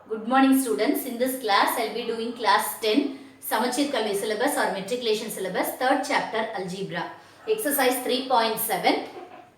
Good morning students. In this class, I will be doing class 10 Samachir Kalvi syllabus or matriculation syllabus, third chapter algebra. Exercise 3.7.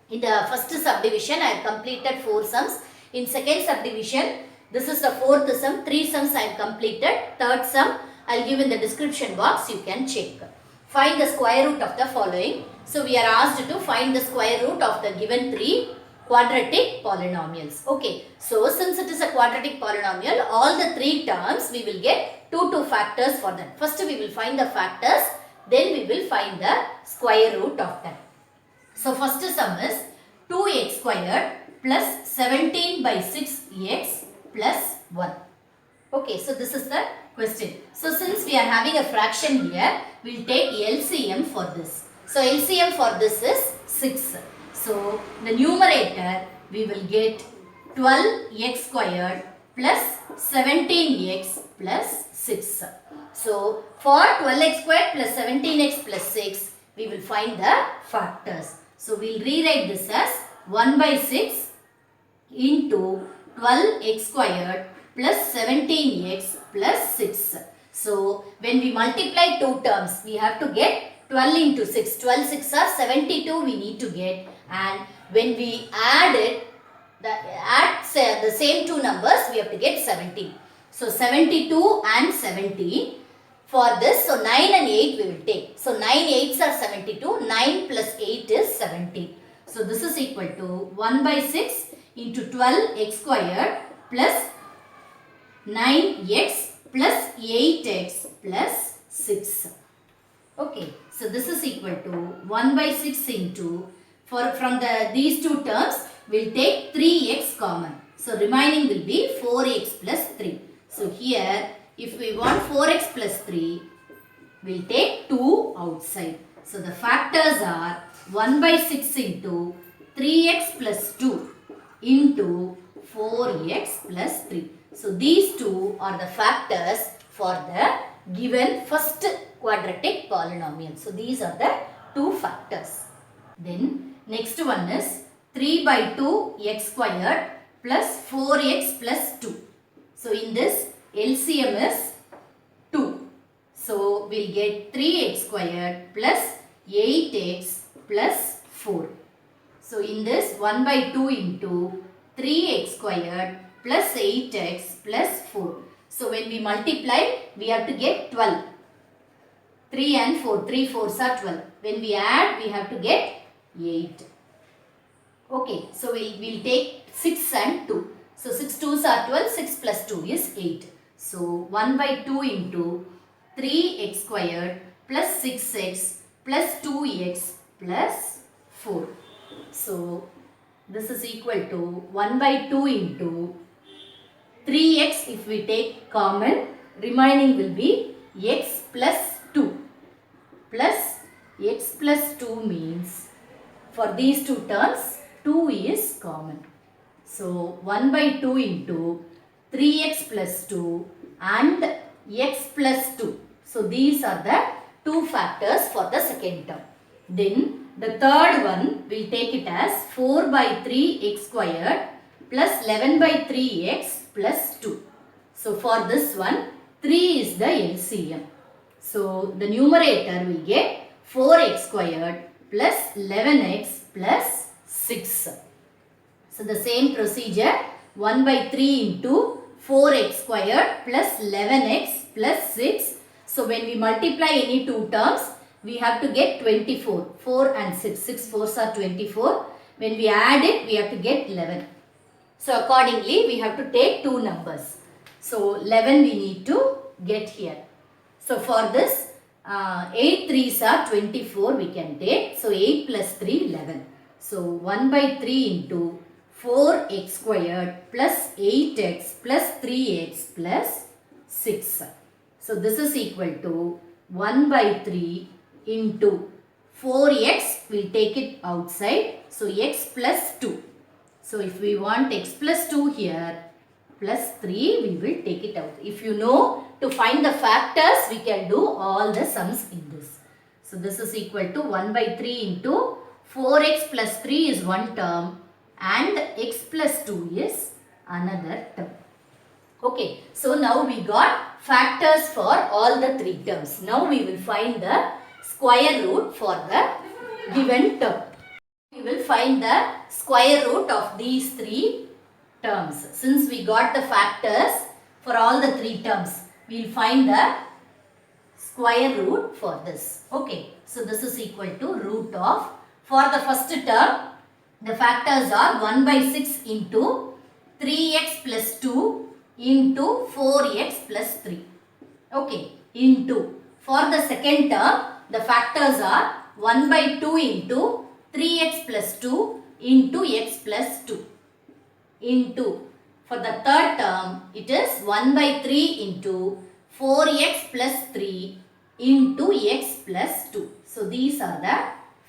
In the first subdivision, I have completed 4 sums. In second subdivision, this is the fourth sum. 3 sums I have completed. Third sum, I will give in the description box. You can check. Find the square root of the following. So, we are asked to find the square root of the given 3 quadratic polynomials. Okay, so since it is a quadratic polynomial, all the 3 terms we will get 2 factors for them. First we will find the factors, then we will find the square root of them. So first sum is 2x squared plus 17 by 6x plus 1. Okay, so this is the question. So since we are having a fraction here, we will take LCM for this. So LCM for this is 6. So, the numerator we will get 12x squared plus 17x plus 6. So, for 12x squared plus 17x plus 6, we will find the factors. So, we will rewrite this as 1 by 6 into 12x squared plus 17x plus 6. So, when we multiply 2 terms, we have to get 12 into 6. 12 6 are 72 we need to get, and when we add it, the same 2 numbers, we have to get 17. So 72 and 70 for this. So 9 and 8 we will take. So 9 8s are 72. 9 plus 8 is 70. So this is equal to 1 by 6 into 12x squared plus 9x plus 8x plus 6. Okay, so this is equal to 1 by 6 into, from these 2 terms, we will take 3x common. So remaining will be 4x plus 3. So here, if we want 4x plus 3, we will take 2 outside. So the factors are 1 by 6 into 3x plus 2 into 4x plus 3. So these 2 are the factors for the given first quadratic polynomial. So these are the 2 factors. Then next one is 3 by 2 x squared plus 4x plus 2. So in this LCM is 2. So we'll get 3x squared plus 8x plus 4. So in this 1 by 2 into 3x squared plus 8x plus 4. So when we multiply, we have to get 12. 3 and 4. 3 4s are 12. When we add, we have to get 8. Okay, so we'll take 6 and 2. So 6 2s are 12. 6 plus 2 is 8. So 1 by 2 into 3x squared plus 6x plus 2x plus 4. So this is equal to 1 by 2 into 3x if we take common, remaining will be x plus 2 plus x plus 2 means for these 2 terms 2 is common. So 1 by 2 into 3x plus 2 and x plus 2. So these are the 2 factors for the second term. Then the third one we will take it as 4 by 3x squared plus 11 by 3x plus 2. So for this one 3 is the LCM. So the numerator will get 4x squared plus 11x plus 6. So the same procedure, 1 by 3 into 4x squared plus 11x plus 6. So when we multiply any 2 terms, we have to get 24. 4 and 6. 6 4s are 24. When we add it, we have to get 11. So accordingly, we have to take 2 numbers. So 11 we need to get here. So for this, 8 3s are 24 we can take. So 8 plus 3, 11. So 1 by 3 into 4x squared plus 8x plus 3x plus 6. So this is equal to 1 by 3 into 4x, we will take it outside. So x plus 2. So if we want x plus 2 here, plus 3, we will take it out. If you know to find the factors, we can do all the sums in this. So this is equal to 1 by 3 into 4x plus 3 is one term and x plus 2 is another term. Okay. Okay, so now we got factors for all the three terms. Now we will find the square root for the given term. We will find the square root of these three terms. Since we got the factors for all the three terms, we will find the square root for this. Okay, so this is equal to root of, for the first term, the factors are 1 by 6 into 3x plus 2 into 4x plus 3. Okay, into. For the second term, the factors are 1 by 2 into 3x plus 2 into x plus 2. Into. For the third term, it is 1 by 3 into 4x plus 3 into x plus 2. So, these are the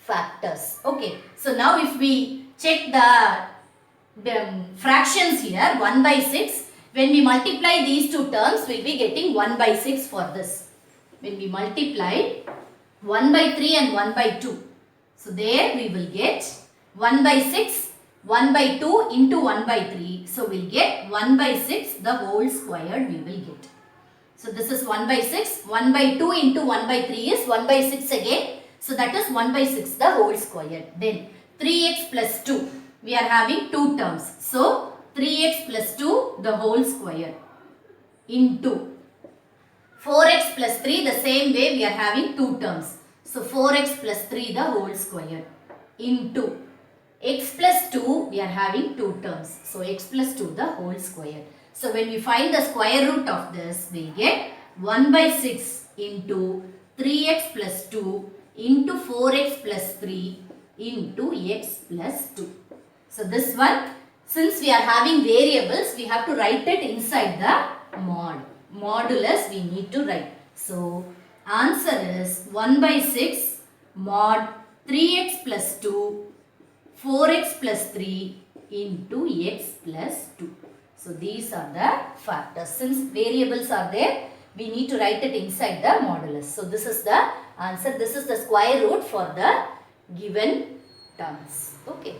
factors. Okay. So, now if we check the fractions here, 1 by 6, when we multiply these two terms, we will be getting 1 by 6 for this. When we multiply 1 by 3 and 1 by 2. So, there we will get 1 by 6, 1 by 2 into 1 by 3. So, we will get 1 by 6, the whole squared we will get. So, this is 1 by 6, 1 by 2 into 1 by 3 is 1 by 6 again. So, that is 1 by 6, the whole squared. Then, 3x plus 2, we are having two terms. So, 3x plus 2, the whole square, into 4x plus 3, the same way we are having two terms. So, 4x plus 3, the whole square, into x plus 2, we are having two terms. So, x plus 2, the whole square. So, when we find the square root of this, we get 1 by 6 into 3x plus 2 into 4x plus 3 into x plus 2. So, this one, since we are having variables, we have to write it inside the mod. Modulus we need to write. So, answer is 1 by 6 mod 3x plus 2 4x plus 3 into x plus 2. So, these are the factors. Since variables are there, we need to write it inside the modulus. So, this is the answer. This is the square root for the given terms. Okay.